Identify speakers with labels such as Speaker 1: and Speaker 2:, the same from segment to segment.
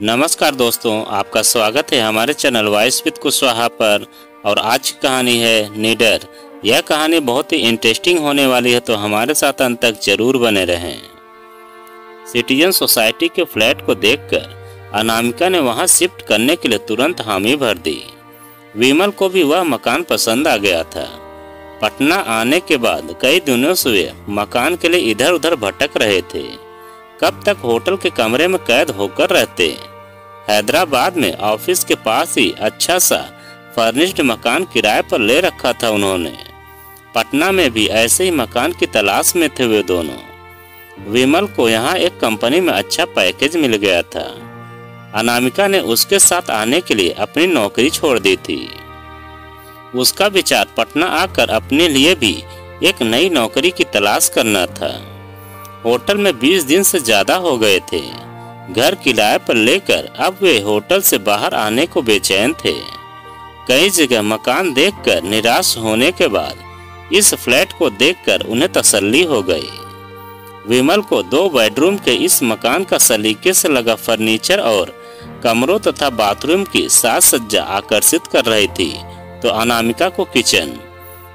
Speaker 1: नमस्कार दोस्तों, आपका स्वागत है हमारे चैनल वॉइस विद कुशवाहा पर। और आज की कहानी है निडर। यह कहानी बहुत ही इंटरेस्टिंग होने वाली है, तो हमारे साथ अंत तक जरूर बने रहें। सिटीजन सोसाइटी के फ्लैट को देखकर अनामिका ने वहां शिफ्ट करने के लिए तुरंत हामी भर दी। विमल को भी वह मकान पसंद आ गया था। पटना आने के बाद कई दिनों से वे मकान के लिए इधर उधर भटक रहे थे। कब तक होटल के कमरे में कैद होकर रहते। हैदराबाद में ऑफिस के पास ही अच्छा सा फर्निश्ड मकान किराए पर ले रखा था उन्होंने। पटना में भी ऐसे ही मकान की तलाश में थे वे दोनों। विमल को यहाँ एक कंपनी में अच्छा पैकेज मिल गया था। अनामिका ने उसके साथ आने के लिए अपनी नौकरी छोड़ दी थी। उसका विचार पटना आकर अपने लिए भी एक नई नौकरी की तलाश करना था। होटल में 20 दिन से ज्यादा हो गए थे। घर किराए पर लेकर अब वे होटल से बाहर आने को बेचैन थे। कई जगह मकान देखकर निराश होने के बाद इस फ्लैट को देखकर उन्हें तसल्ली हो गई। विमल को 2 बेडरूम के इस मकान का सलीके से लगा फर्नीचर और कमरों तथा बाथरूम की साज सज्जा आकर्षित कर रही थी, तो अनामिका को किचन।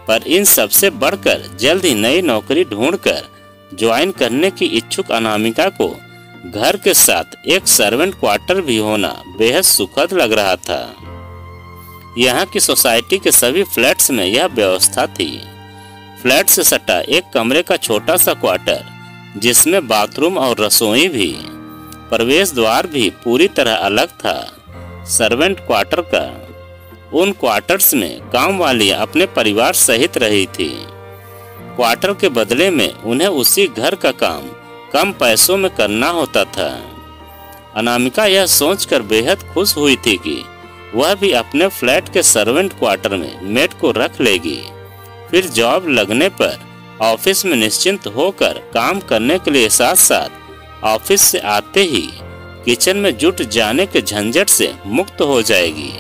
Speaker 1: पर इन सबसे बढ़कर जल्द ही नई नौकरी ढूंढकर ज्वाइन करने की इच्छुक अनामिका को घर के साथ एक सर्वेंट क्वार्टर भी होना बेहद सुखद लग रहा था। यहाँ की सोसाइटी के सभी फ्लैट्स में यह व्यवस्था थी। फ्लैट से सटा एक कमरे का छोटा सा क्वार्टर, जिसमें बाथरूम और रसोई भी। प्रवेश द्वार भी पूरी तरह अलग था सर्वेंट क्वार्टर का। उन क्वार्टर्स में काम वालियां अपने परिवार सहित रही थी। क्वार्टर के बदले में उन्हें उसी घर का काम कम पैसों में करना होता था। अनामिका यह सोचकर बेहद खुश हुई थी कि वह भी अपने फ्लैट के सर्वेंट क्वार्टर में मेड को रख लेगी। फिर जॉब लगने पर ऑफिस में निश्चिंत होकर काम करने के लिए साथ साथ ऑफिस से आते ही किचन में जुट जाने के झंझट से मुक्त हो जाएगी।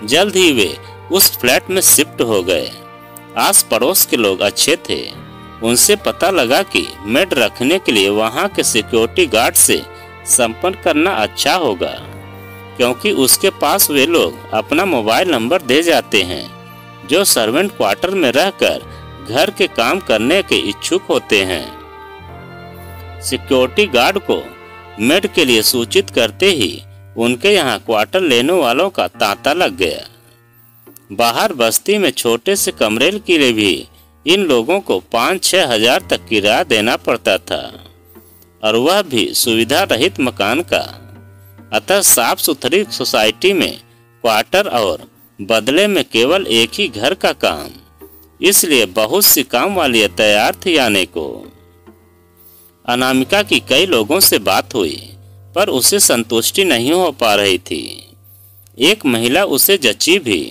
Speaker 1: जल्द ही वे उस फ्लैट में शिफ्ट हो गए। आस पड़ोस के लोग अच्छे थे। उनसे पता लगा कि मेड रखने के लिए वहां के सिक्योरिटी गार्ड से संपर्क करना अच्छा होगा, क्योंकि उसके पास वे लोग अपना मोबाइल नंबर दे जाते हैं जो सर्वेंट क्वार्टर में रहकर घर के काम करने के इच्छुक होते हैं। सिक्योरिटी गार्ड को मेड के लिए सूचित करते ही उनके यहाँ क्वार्टर लेने वालों का तांता लग गया। बाहर बस्ती में छोटे से कमरे के लिए भी इन लोगों को 5-6 हजार तक किराया देना पड़ता था, और वह भी सुविधा रहित मकान का। अतः साफ सुथरी सोसाइटी में क्वार्टर और बदले में केवल एक ही घर का काम, इसलिए बहुत सी काम वाली तैयार थी आने को। अनामिका की कई लोगों से बात हुई, पर उसे संतुष्टि नहीं हो पा रही थी। एक महिला उसे जची भी,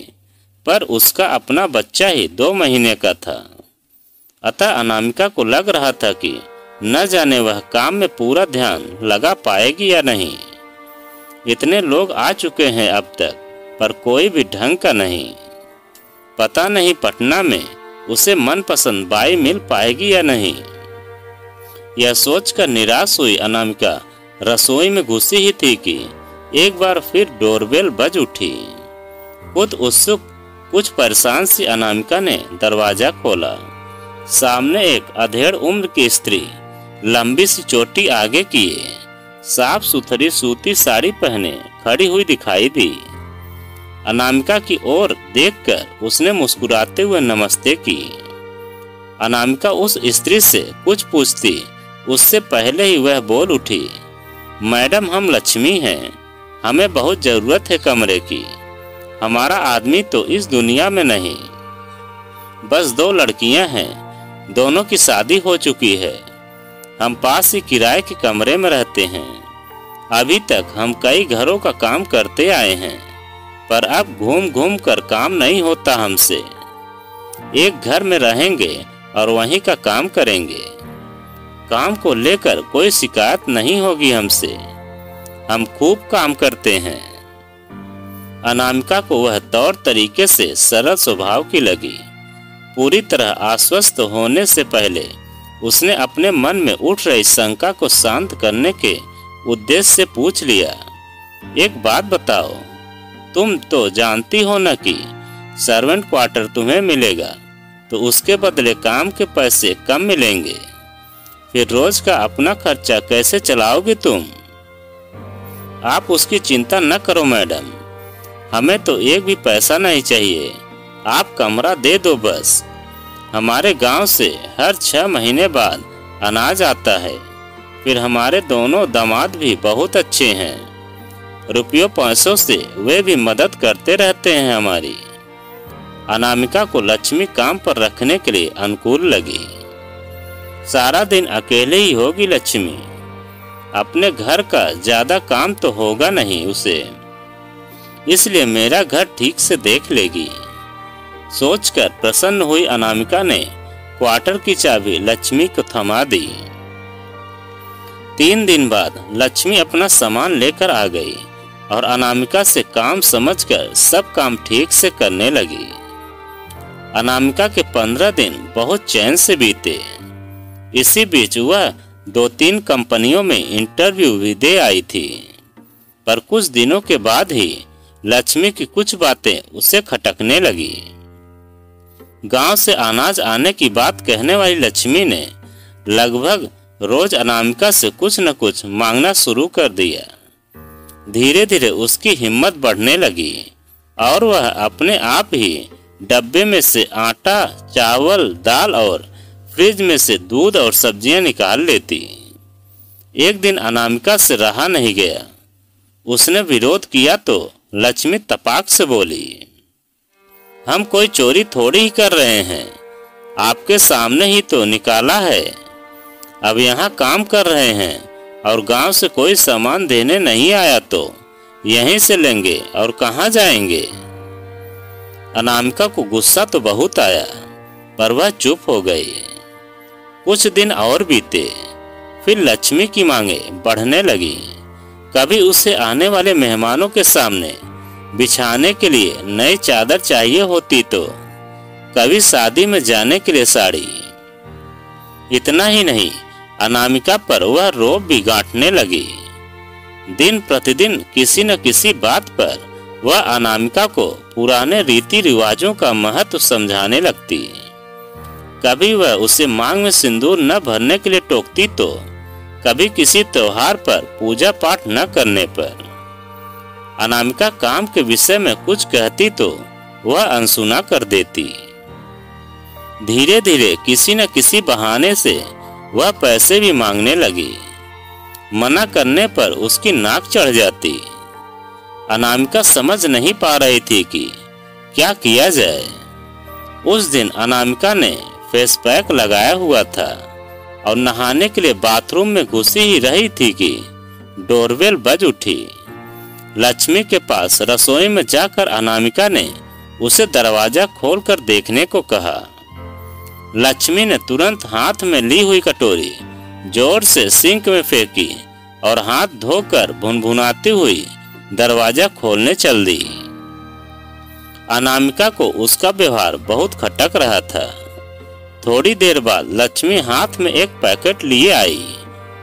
Speaker 1: पर उसका अपना बच्चा ही 2 महीने का था। अतः अनामिका को लग रहा था कि न जाने वह काम में पूरा ध्यान लगा पाएगी या नहीं। इतने लोग आ चुके हैं अब तक, पर कोई भी ढंग का नहीं। पता नहीं पटना में उसे मनपसंद बाई मिल पाएगी या नहीं। यह सोचकर निराश हुई अनामिका रसोई में घुसी ही थी कि एक बार फिर डोरबेल बज उठी। खुद उत्सुक कुछ परेशान सी अनामिका ने दरवाजा खोला। सामने एक अधेड़ उम्र की स्त्री लंबी सी चोटी आगे किए, साफ सुथरी सूती साड़ी पहने खड़ी हुई दिखाई दी। अनामिका की ओर देखकर उसने मुस्कुराते हुए नमस्ते की। अनामिका उस स्त्री से कुछ पूछती, उससे पहले ही वह बोल उठी, मैडम हम लक्ष्मी हैं, हमें बहुत जरूरत है कमरे की। हमारा आदमी तो इस दुनिया में नहीं, बस 2 लड़कियां हैं, दोनों की शादी हो चुकी है। हम पास ही किराए के कमरे में रहते हैं। अभी तक हम कई घरों का काम करते आए हैं, पर अब घूम घूम कर काम नहीं होता हमसे। एक घर में रहेंगे और वहीं का काम करेंगे। काम को लेकर कोई शिकायत नहीं होगी हमसे, हम खूब काम करते हैं। अनामिका को वह तौर तरीके से सरल स्वभाव की लगी। पूरी तरह आश्वस्त होने से पहले उसने अपने मन में उठ रही शंका को शांत करने के उद्देश्य से पूछ लिया, एक बात बताओ, तुम तो जानती हो न कि सर्वेंट क्वार्टर तुम्हें मिलेगा तो उसके बदले काम के पैसे कम मिलेंगे। फिर रोज का अपना खर्चा कैसे चलाओगे तुम? आप उसकी चिंता न करो मैडम, हमें तो एक भी पैसा नहीं चाहिए, आप कमरा दे दो बस। हमारे गांव से हर 6 महीने बाद अनाज आता है। फिर हमारे दोनों दामाद भी बहुत अच्छे हैं, रुपयों पैसों से वे भी मदद करते रहते हैं हमारी। अनामिका को लक्ष्मी काम पर रखने के लिए अनुकूल लगी। सारा दिन अकेले ही होगी लक्ष्मी, अपने घर का ज्यादा काम तो होगा नहीं उसे, इसलिए मेरा घर ठीक से देख लेगी। सोचकर प्रसन्न हुई अनामिका ने क्वार्टर की चाबी लक्ष्मी को थमा दी। 3 दिन बाद लक्ष्मी अपना सामान लेकर आ गई और अनामिका से काम समझकर सब काम ठीक से करने लगी। अनामिका के 15 दिन बहुत चैन से बीते। इसी बीच वह 2-3 कंपनियों में इंटरव्यू भी दे आई थी, पर कुछ दिनों के बाद ही लक्ष्मी की कुछ बातें उसे खटकने लगी। गांव से अनाज आने की बात कहने वाली लक्ष्मी ने लगभग रोज अनामिका से कुछ न कुछ मांगना शुरू कर दिया। धीरे धीरे उसकी हिम्मत बढ़ने लगी और वह अपने आप ही डब्बे में से आटा, चावल, दाल और फ्रिज में से दूध और सब्जियां निकाल लेती। एक दिन अनामिका से रहा नहीं गया, उसने विरोध किया तो लक्ष्मी तपाक से बोली, हम कोई चोरी थोड़ी ही कर रहे हैं, आपके सामने ही तो निकाला है। अब यहाँ काम कर रहे हैं और गांव से कोई सामान देने नहीं आया तो यहीं से लेंगे और कहाँ जाएंगे। अनामिका को गुस्सा तो बहुत आया, पर वह चुप हो गई। कुछ दिन और बीते, फिर लक्ष्मी की मांगे बढ़ने लगी। कभी उसे आने वाले मेहमानों के सामने बिछाने के लिए नई चादर चाहिए होती तो कभी शादी में जाने के लिए साड़ी। इतना ही नहीं, अनामिका पर वह रोब भी गांठने लगी। दिन प्रतिदिन किसी न किसी बात पर वह अनामिका को पुराने रीति रिवाजों का महत्व समझाने लगती। कभी वह उसे मांग में सिंदूर न भरने के लिए टोकती तो कभी किसी त्योहार पर पूजा पाठ न करने पर। अनामिका काम के विषय में कुछ कहती तो वह अनसुना कर देती। धीरे धीरे किसी न किसी बहाने से वह पैसे भी मांगने लगी। मना करने पर उसकी नाक चढ़ जाती। अनामिका समझ नहीं पा रही थी कि क्या किया जाए। उस दिन अनामिका ने फेस पैक लगाया हुआ था और नहाने के लिए बाथरूम में घुसी ही रही थी कि डोरबेल बज उठी। लक्ष्मी के पास रसोई में जाकर अनामिका ने उसे दरवाजा खोलकर देखने को कहा। लक्ष्मी ने तुरंत हाथ में ली हुई कटोरी जोर से सिंक में फेंकी और हाथ धोकर भुनभुनाती हुई दरवाजा खोलने चल दी। अनामिका को उसका व्यवहार बहुत खटक रहा था। थोड़ी देर बाद लक्ष्मी हाथ में एक पैकेट लिए आई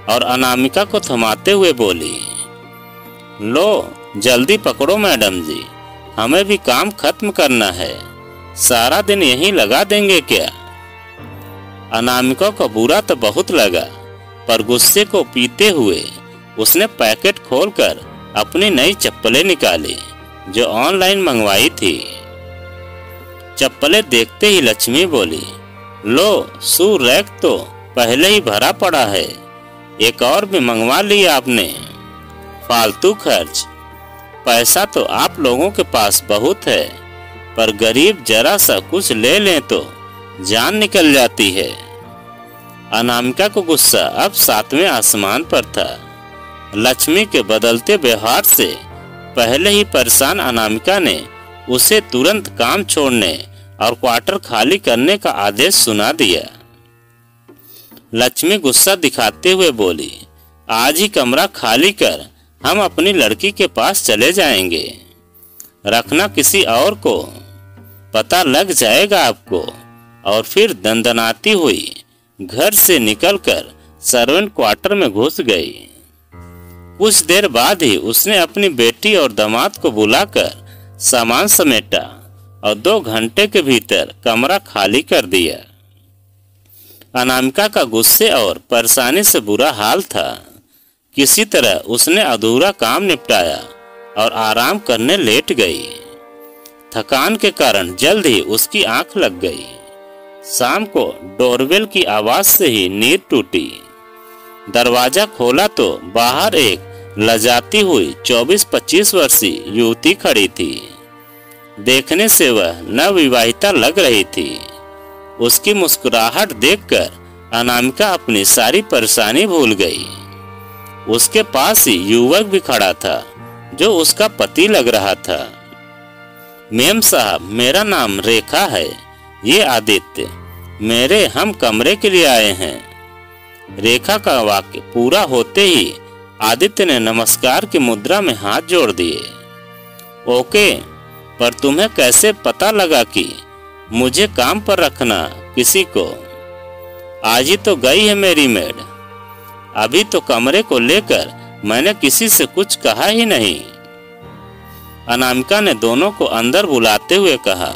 Speaker 1: और अनामिका को थमाते हुए बोली, लो जल्दी पकड़ो मैडम जी, हमें भी काम खत्म करना है, सारा दिन यहीं लगा देंगे क्या? अनामिका को बुरा तो बहुत लगा, पर गुस्से को पीते हुए उसने पैकेट खोलकर अपनी नई चप्पलें निकाली जो ऑनलाइन मंगवाई थी। चप्पलें देखते ही लक्ष्मी बोली, लो शू रैक तो पहले ही भरा पड़ा है, एक और भी मंगवा लिया आपने, फालतू खर्च। पैसा तो आप लोगों के पास बहुत है, पर गरीब जरा सा कुछ ले लें तो जान निकल जाती है। अनामिका को गुस्सा अब 7वें आसमान पर था। लक्ष्मी के बदलते व्यवहार से पहले ही परेशान अनामिका ने उसे तुरंत काम छोड़ने और क्वार्टर खाली करने का आदेश सुना दिया। लक्ष्मी गुस्सा दिखाते हुए बोली, आज ही कमरा खाली कर हम अपनी लड़की के पास चले जाएंगे, रखना किसी और को, पता लग जाएगा आपको। और फिर दंदनाती हुई घर से निकलकर सर्वेंट क्वार्टर में घुस गई। कुछ देर बाद ही उसने अपनी बेटी और दामाद को बुलाकर सामान समेटा और 2 घंटे के भीतर कमरा खाली कर दिया। अनामिका का गुस्से और परेशानी से बुरा हाल था। किसी तरह उसने अधूरा काम निपटाया और आराम करने लेट गई। थकान के कारण जल्द ही उसकी आंख लग गई। शाम को डोरबेल की आवाज से ही नींद टूटी। दरवाजा खोला तो बाहर एक लजाती हुई 24-25 वर्षीय युवती खड़ी थी। देखने से वह नवविवाहिता लग रही थी। उसकी मुस्कुराहट देखकर अनामिका अपनी सारी परेशानी भूल गई। उसके पास ही युवक भी खड़ा था जो उसका पति लग रहा था। मेम साहब, मेरा नाम रेखा है, ये आदित्य, मेरे हम कमरे के लिए आए हैं। रेखा का वाक्य पूरा होते ही आदित्य ने नमस्कार की मुद्रा में हाथ जोड़ दिए। ओके, पर तुम्हें कैसे पता लगा कि मुझे काम पर रखना किसी को? आज ही तो गई है मेरी मेड। अभी तो कमरे को लेकर मैंने किसी से कुछ कहा ही नहीं। अनामिका ने दोनों को अंदर बुलाते हुए कहा।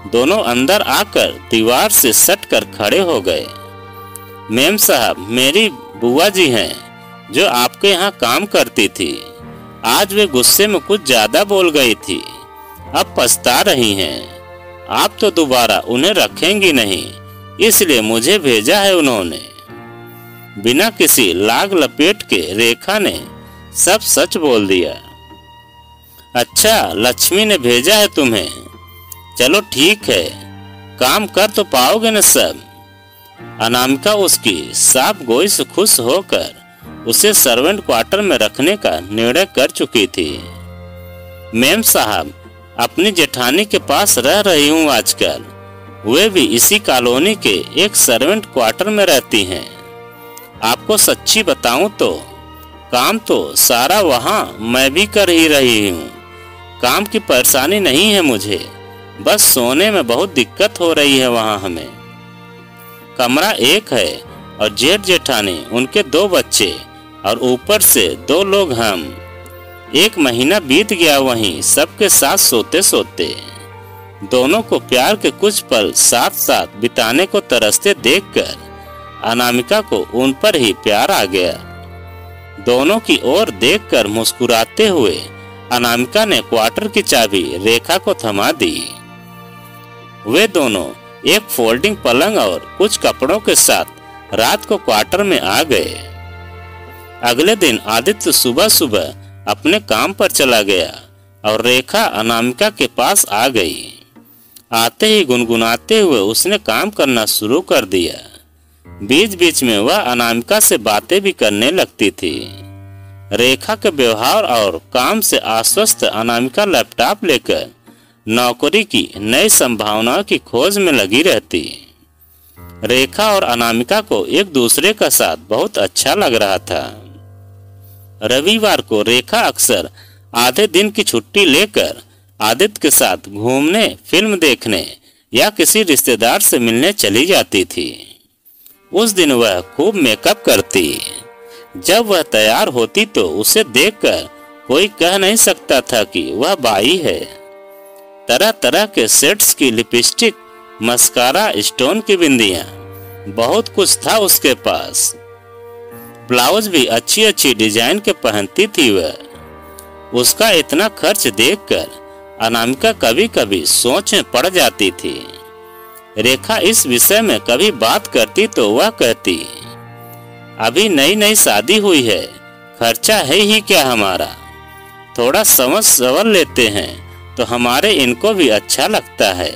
Speaker 1: दोनों अंदर आकर दीवार से सटकर खड़े हो गए। मेम साहब, मेरी बुआ जी हैं जो आपके यहाँ काम करती थी। आज वे गुस्से में कुछ ज्यादा बोल गई थी, अब पछता रही हैं। आप तो दोबारा उन्हें रखेंगी नहीं, इसलिए मुझे भेजा है उन्होंने। बिना किसी लाग लपेट के रेखा ने सब सच बोल दिया। अच्छा, लक्ष्मी ने भेजा है तुम्हें? चलो ठीक है, काम कर तो पाओगे न सब। अनामिका उसकी साफ गोई से खुश होकर उसे सर्वेंट क्वार्टर में रखने का निर्णय कर चुकी थी। मेम साहब, अपनी जेठानी के पास रह रही हूँ आजकल। वे भी इसी कॉलोनी के एक सर्वेंट क्वार्टर में रहती हैं। आपको सच्ची बताऊं तो काम तो सारा वहाँ मैं भी कर ही रही हूँ। काम की परेशानी नहीं है मुझे, बस सोने में बहुत दिक्कत हो रही है वहाँ हमें। कमरा एक है और जेठ जेठानी, उनके 2 बच्चे और ऊपर से 2 लोग हम। 1 महीना बीत गया वहीं सबके साथ सोते सोते। दोनों को प्यार के कुछ पल साथ साथ बिताने को तरसते देखकर अनामिका को उन पर ही प्यार आ गया। दोनों की ओर देखकर मुस्कुराते हुए अनामिका ने क्वार्टर की चाबी रेखा को थमा दी। वे दोनों एक फोल्डिंग पलंग और कुछ कपड़ों के साथ रात को क्वार्टर में आ गए। अगले दिन आदित्य सुबह सुबह अपने काम पर चला गया और रेखा अनामिका के पास आ गई। आते ही गुनगुनाते हुए उसने काम करना शुरू कर दिया। बीच बीच में वह अनामिका से बातें भी करने लगती थी। रेखा के व्यवहार और काम से आश्वस्त अनामिका लैपटॉप लेकर नौकरी की नई संभावनाओं की खोज में लगी रहती। रेखा और अनामिका को एक दूसरे का साथ बहुत अच्छा लग रहा था। रविवार को रेखा अक्सर आधे दिन की छुट्टी लेकर आदित्य के साथ घूमने, फिल्म देखने या किसी रिश्तेदार से मिलने चली जाती थी। उस दिन वह खूब मेकअप करती। जब वह तैयार होती तो उसे देखकर कोई कह नहीं सकता था कि वह बाई है। तरह तरह के शेड्स की लिपस्टिक, मस्कारा, स्टोन की बिंदियां, बहुत कुछ था उसके पास। ब्लाउज भी अच्छी अच्छी डिजाइन के पहनती थी वह। उसका इतना खर्च देखकर अनामिका कभी कभी सोच में पड़ जाती थी। रेखा इस विषय में कभी बात करती तो वह कहती, अभी नई नई शादी हुई है, खर्चा है ही क्या हमारा, थोड़ा समझ सवर लेते हैं तो हमारे इनको भी अच्छा लगता है।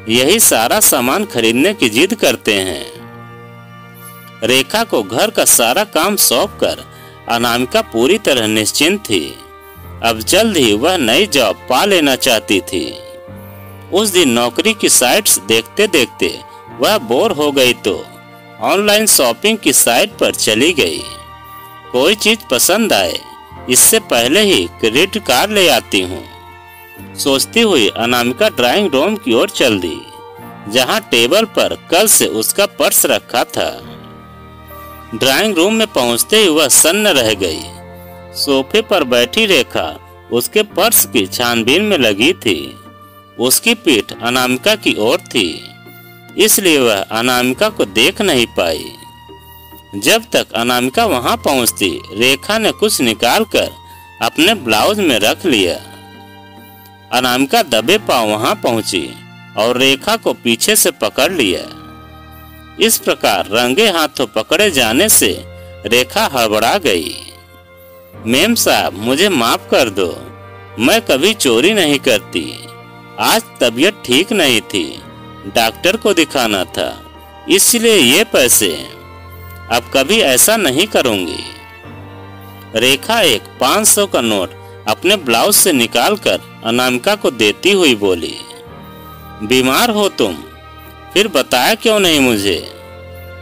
Speaker 1: यही सारा सामान खरीदने की जिद करते हैं। रेखा को घर का सारा काम सौंपकर अनामिका पूरी तरह निश्चिंत थी। अब जल्द ही वह नई जॉब पा लेना चाहती थी। उस दिन नौकरी की साइट्स देखते देखते वह बोर हो गई तो ऑनलाइन शॉपिंग की साइट पर चली गई। कोई चीज पसंद आए इससे पहले ही क्रेडिट कार्ड ले आती हूँ, सोचती हुई अनामिका ड्राइंग रूम की ओर चल दी, जहाँ टेबल पर कल से उसका पर्स रखा था। ड्राइंग रूम में पहुँचते ही वह सन्न रह गई। सोफे पर बैठी रेखा उसके पर्स की छानबीन में लगी थी। उसकी पीठ अनामिका की ओर थी, इसलिए वह अनामिका को देख नहीं पाई। जब तक अनामिका वहां पहुंचती, रेखा ने कुछ निकालकर अपने ब्लाउज में रख लिया। अनामिका दबे पांव वहां पहुंची और रेखा को पीछे से पकड़ लिया। इस प्रकार रंगे हाथों पकड़े जाने से रेखा हड़बड़ा गई। मेम साहब, मुझे माफ कर दो, मैं कभी चोरी नहीं करती। आज तबीयत ठीक नहीं थी, डॉक्टर को दिखाना था, इसलिए ये पैसे। अब कभी ऐसा नहीं करूंगी। रेखा एक 500 का नोट अपने ब्लाउज से निकालकर अनामिका को देती हुई बोली, बीमार हो तुम? फिर बताया क्यों नहीं मुझे?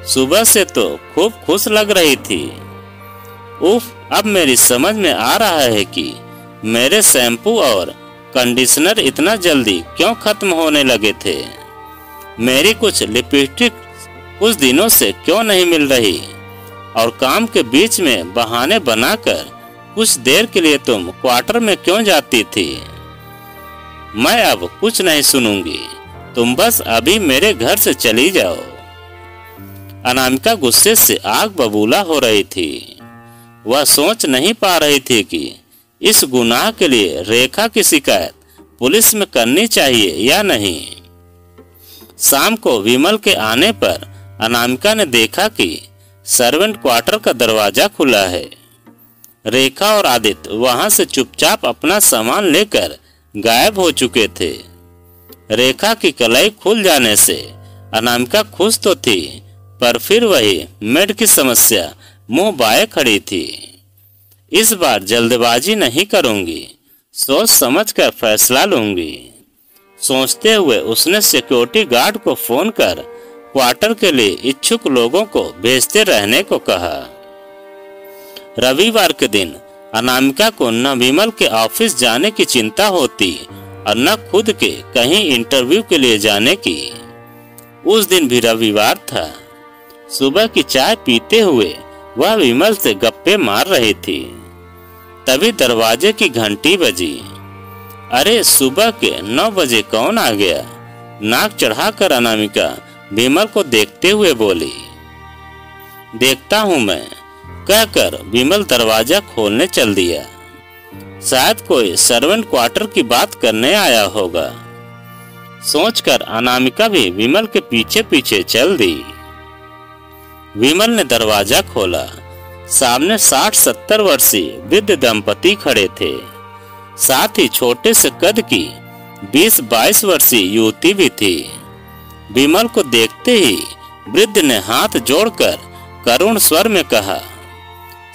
Speaker 1: सुबह से तो खूब खुश लग रही थी। उफ, अब मेरी समझ में आ रहा है कि मेरे शैम्पू और कंडीशनर इतना जल्दी क्यों खत्म होने लगे थे। मेरी कुछ लिपस्टिक कुछ दिनों से क्यों नहीं मिल रही, और काम के बीच में बहाने बनाकर कुछ देर के लिए तुम क्वार्टर में क्यों जाती थी। मैं अब कुछ नहीं सुनूंगी, तुम बस अभी मेरे घर से चली जाओ। अनामिका गुस्से से आग बबूला हो रही थी। वह सोच नहीं पा रही थी कि इस गुनाह के लिए रेखा की शिकायत पुलिस में करनी चाहिए या नहीं। शाम को विमल के आने पर अनामिका ने देखा कि सर्वेंट क्वार्टर का दरवाजा खुला है। रेखा और आदित्य वहां से चुपचाप अपना सामान लेकर गायब हो चुके थे। रेखा की कलाई खुल जाने से अनामिका खुश तो थी, पर फिर वही मेड की समस्या मुंह बाए खड़ी थी। इस बार जल्दबाजी नहीं करूंगी, सोच समझकर फैसला लूंगी। सोचते हुए उसने सिक्योरिटी गार्ड को फोन कर क्वार्टर के लिए इच्छुक लोगों को भेजते रहने को कहा। रविवार के दिन अनामिका को न विमल के ऑफिस जाने की चिंता होती और न खुद के कहीं इंटरव्यू के लिए जाने की। उस दिन भी रविवार था। सुबह की चाय पीते हुए वह विमल से गप्पे मार रही थी। तभी दरवाजे की घंटी बजी। अरे, सुबह के 9 बजे कौन आ गया? नाक चढ़ाकर अनामिका विमल को देखते हुए बोली। देखता हूँ मैं, कहकर विमल दरवाजा खोलने चल दिया। शायद कोई सर्वेंट क्वार्टर की बात करने आया होगा, सोचकर अनामिका भी विमल के पीछे पीछे चल दी। विमल ने दरवाजा खोला। सामने 60-70 वर्षीय वृद्ध दंपति खड़े थे। साथ ही छोटे से कद की 20-22 वर्षीय युवती भी थी। विमल को देखते ही वृद्ध ने हाथ जोड़कर करुण स्वर में कहा,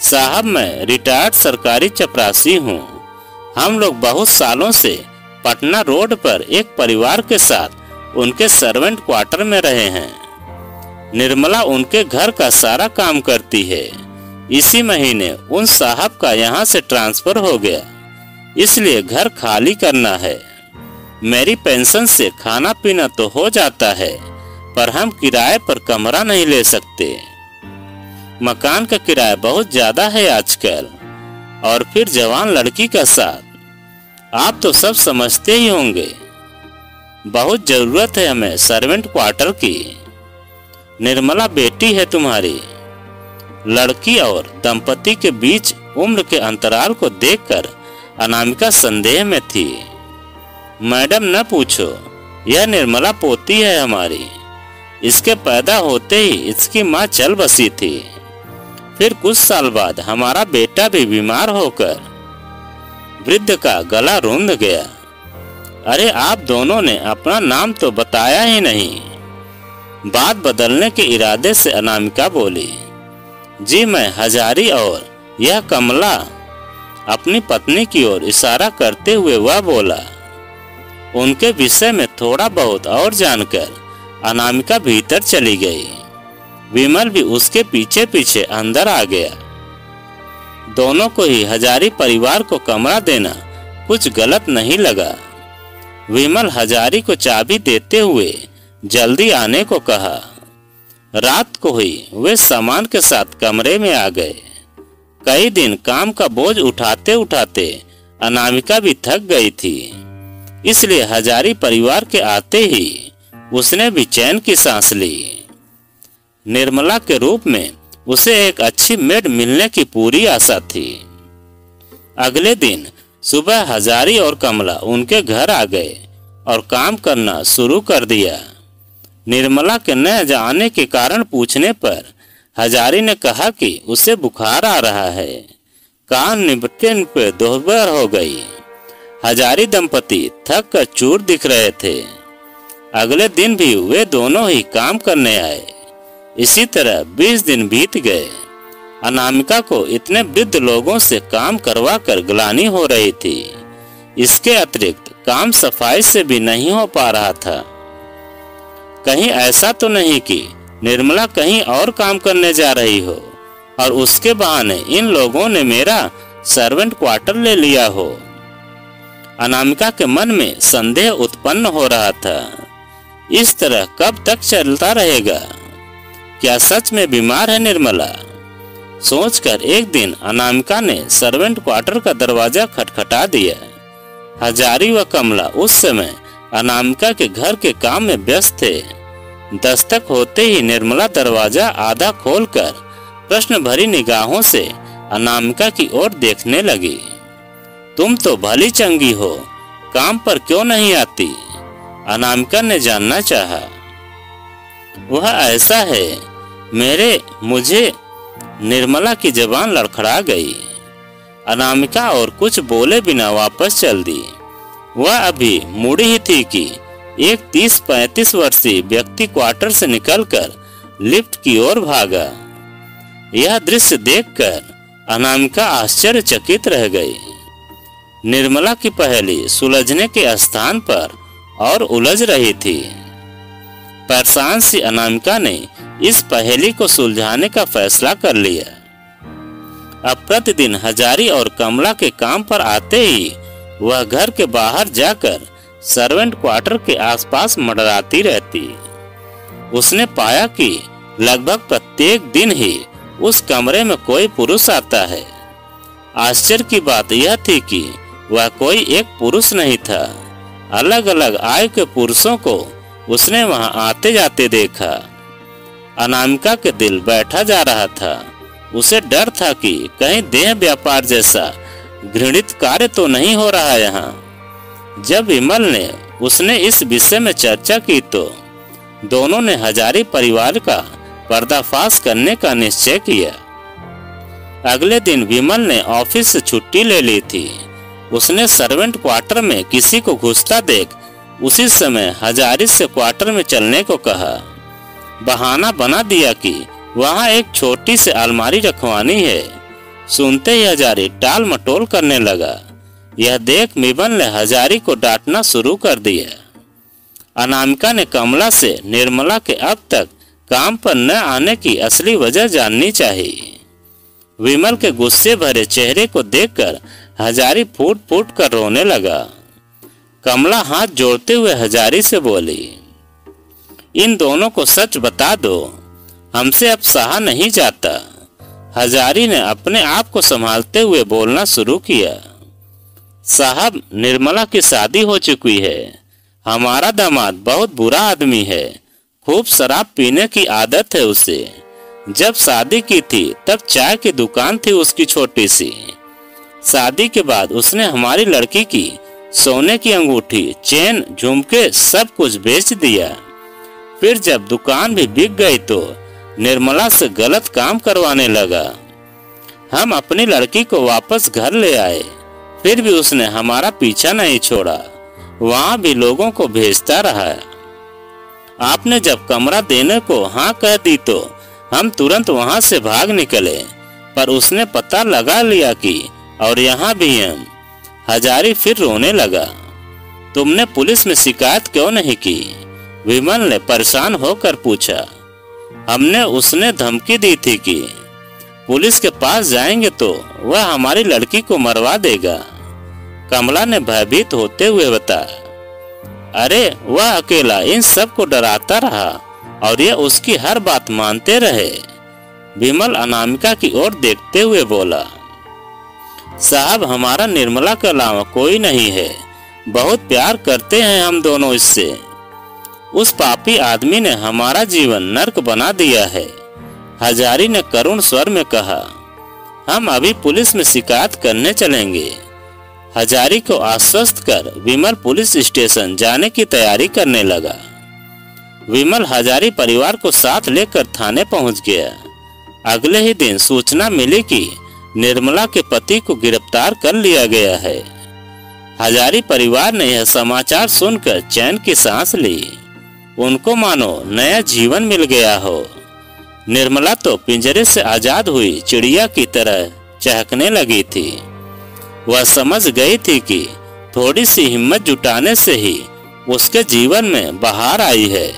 Speaker 1: साहब, मैं रिटायर्ड सरकारी चपरासी हूँ। हम लोग बहुत सालों से पटना रोड पर एक परिवार के साथ उनके सर्वेंट क्वार्टर में रहे हैं। निर्मला उनके घर का सारा काम करती है। इसी महीने उन साहब का यहाँ से ट्रांसफर हो गया, इसलिए घर खाली करना है। मेरी पेंशन से खाना पीना तो हो जाता है, पर हम किराए पर कमरा नहीं ले सकते। मकान का किराया बहुत ज्यादा है आजकल, और फिर जवान लड़की का साथ। आप तो सब समझते ही होंगे। बहुत जरूरत है हमें सर्वेंट क्वार्टर की। निर्मला बेटी है तुम्हारी। लड़की और दंपति के बीच उम्र के अंतराल को देखकर अनामिका संदेह में थी। मैडम, न पूछो, यह निर्मला पोती है हमारी। इसके पैदा होते ही इसकी माँ चल बसी थी। फिर कुछ साल बाद हमारा बेटा भी बीमार होकर। वृद्ध का गला रुंध गया। अरे, आप दोनों ने अपना नाम तो बताया ही नहीं। बात बदलने के इरादे से अनामिका बोली, जी मैं हजारी, और यह कमला। अपनी पत्नी की ओर इशारा करते हुए वह बोला। उनके विषय में थोड़ा बहुत और जानकर अनामिका भीतर चली गई। विमल भी उसके पीछे पीछे अंदर आ गया। दोनों को ही हजारी परिवार को कमरा देना कुछ गलत नहीं लगा। विमल हजारी को चाबी देते हुए जल्दी आने को कहा। रात को ही वे सामान के साथ कमरे में आ गए। कई दिन काम का बोझ उठाते उठाते अनामिका भी थक गई थी, इसलिए हजारी परिवार के आते ही उसने भी चैन की सांस ली। निर्मला के रूप में उसे एक अच्छी मेड मिलने की पूरी आशा थी। अगले दिन सुबह हजारी और कमला उनके घर आ गए और काम करना शुरू कर दिया। निर्मला के न जाने के कारण पूछने पर हजारी ने कहा कि उसे बुखार आ रहा है। काम निपटने पे दोपहर हो गई। हजारी दंपति थक कर चूर दिख रहे थे। अगले दिन भी वे दोनों ही काम करने आए। इसी तरह 20 दिन बीत गए। अनामिका को इतने वृद्ध लोगों से काम करवा कर ग्लानि हो रही थी। इसके अतिरिक्त काम सफाई से भी नहीं हो पा रहा था। कहीं ऐसा तो नहीं कि निर्मला कहीं और काम करने जा रही हो और उसके बहाने इन लोगों ने मेरा सर्वेंट क्वार्टर ले लिया हो। अनामिका के मन में संदेह उत्पन्न हो रहा था। इस तरह कब तक चलता रहेगा? क्या सच में बीमार है निर्मला? सोचकर एक दिन अनामिका ने सर्वेंट क्वार्टर का दरवाजा खटखटा दिया। हजारी व कमला उस समय अनामिका के घर के काम में व्यस्त थे। दस्तक होते ही निर्मला दरवाजा आधा खोलकर प्रश्न भरी निगाहों से अनामिका की ओर देखने लगी। तुम तो भली चंगी हो, काम पर क्यों नहीं आती? अनामिका ने जानना चाहा। वह ऐसा है मुझे निर्मला की जबान लड़खड़ा गई। अनामिका और कुछ बोले बिना वापस चल दी। वह अभी मुड़ी ही थी कि एक 30-35 वर्षीय व्यक्ति क्वार्टर से निकलकर लिफ्ट की ओर भागा। यह दृश्य देखकर अनामिका आश्चर्यचकित रह गई। निर्मला की पहेली सुलझने के स्थान पर और उलझ रही थी। परेशान सी अनामिका ने इस पहेली को सुलझाने का फैसला कर लिया। अब प्रतिदिन हजारी और कमला के काम पर आते ही वह घर के बाहर जाकर सर्वेंट क्वार्टर के आसपास मंडराती रहती। उसने पाया कि लगभग प्रत्येक दिन ही उस कमरे में कोई पुरुष आता है। आश्चर्य की बात यह थी कि वह कोई एक पुरुष नहीं था। अलग अलग आयु के पुरुषों को उसने वहां आते जाते देखा। अनामिका के दिल बैठा जा रहा था। उसे डर था कि कहीं देह व्यापार जैसा घृणित कार्य तो नहीं हो रहा यहाँ। जब विमल ने उसने इस विषय में चर्चा की तो दोनों ने हजारी परिवार का पर्दाफाश करने का निश्चय किया। अगले दिन विमल ने ऑफिस से छुट्टी ले ली थी। उसने सर्वेंट क्वार्टर में किसी को घुसता देख उसी समय हजारी से क्वार्टर में चलने को कहा। बहाना बना दिया कि वहां एक छोटी सी अलमारी रखवानी है। सुनते ही हजारी टाल मटोल करने लगा। यह देख विमल ने हजारी को डांटना शुरू कर दिया। अनामिका ने कमला से निर्मला के अब तक काम पर न आने की असली वजह जाननी चाहिए। विमल के गुस्से भरे चेहरे को देखकर हजारी फूट फूट कर रोने लगा। कमला हाथ जोड़ते हुए हजारी से बोली, इन दोनों को सच बता दो, हमसे अब सहा नहीं जाता। हजारी ने अपने आप को संभालते हुए बोलना शुरू किया। साहब, निर्मला की शादी हो चुकी है। हमारा दामाद बहुत बुरा आदमी है। खूब शराब पीने की आदत है उसे। जब शादी की थी तब चाय की दुकान थी उसकी छोटी सी। शादी के बाद उसने हमारी लड़की की सोने की अंगूठी, चेन, झुमके सब कुछ बेच दिया। फिर जब दुकान भी बिक गई तो निर्मला से गलत काम करवाने लगा। हम अपनी लड़की को वापस घर ले आए, फिर भी उसने हमारा पीछा नहीं छोड़ा। वहां भी लोगों को भेजता रहा। आपने जब कमरा देने को हाँ कह दी तो हम तुरंत वहां से भाग निकले, पर उसने पता लगा लिया कि और यहाँ भी हम। हजारी फिर रोने लगा। तुमने पुलिस में शिकायत क्यों नहीं की? विमल ने परेशान होकर पूछा। हमने उसने धमकी दी थी कि पुलिस के पास जाएंगे तो वह हमारी लड़की को मरवा देगा। कमला ने भयभीत होते हुए बताया। अरे वह अकेला इन सब को डराता रहा और ये उसकी हर बात मानते रहे। विमल अनामिका की ओर देखते हुए बोला। साहब हमारा निर्मला के अलावा कोई नहीं है, बहुत प्यार करते हैं हम दोनों इससे। उस पापी आदमी ने हमारा जीवन नर्क बना दिया है। हजारी ने करुण स्वर में कहा। हम अभी पुलिस में शिकायत करने चलेंगे। हजारी को आश्वस्त कर विमल पुलिस स्टेशन जाने की तैयारी करने लगा। विमल हजारी परिवार को साथ लेकर थाने पहुंच गया। अगले ही दिन सूचना मिली कि निर्मला के पति को गिरफ्तार कर लिया गया है। हजारी परिवार ने यह समाचार सुनकर चैन की सांस ली। उनको मानो नया जीवन मिल गया हो। निर्मला तो पिंजरे से आजाद हुई चिड़िया की तरह चहकने लगी थी। वह समझ गई थी कि थोड़ी सी हिम्मत जुटाने से ही उसके जीवन में बहार आई है।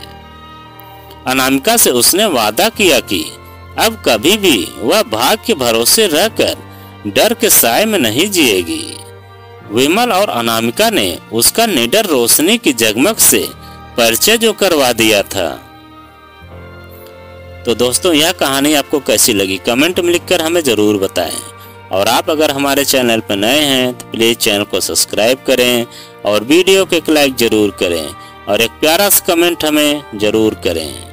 Speaker 1: अनामिका से उसने वादा किया कि अब कभी भी वह भाग्य के भरोसे रहकर डर के साए में नहीं जिएगी। विमल और अनामिका ने उसका निडर रोशनी की जगमग से परिचय जो करवा दिया था। तो दोस्तों, यह कहानी आपको कैसी लगी कमेंट में लिखकर हमें जरूर बताएं। और आप अगर हमारे चैनल पर नए हैं तो प्लीज चैनल को सब्सक्राइब करें और वीडियो को एक लाइक जरूर करें और एक प्यारा सा कमेंट हमें जरूर करें।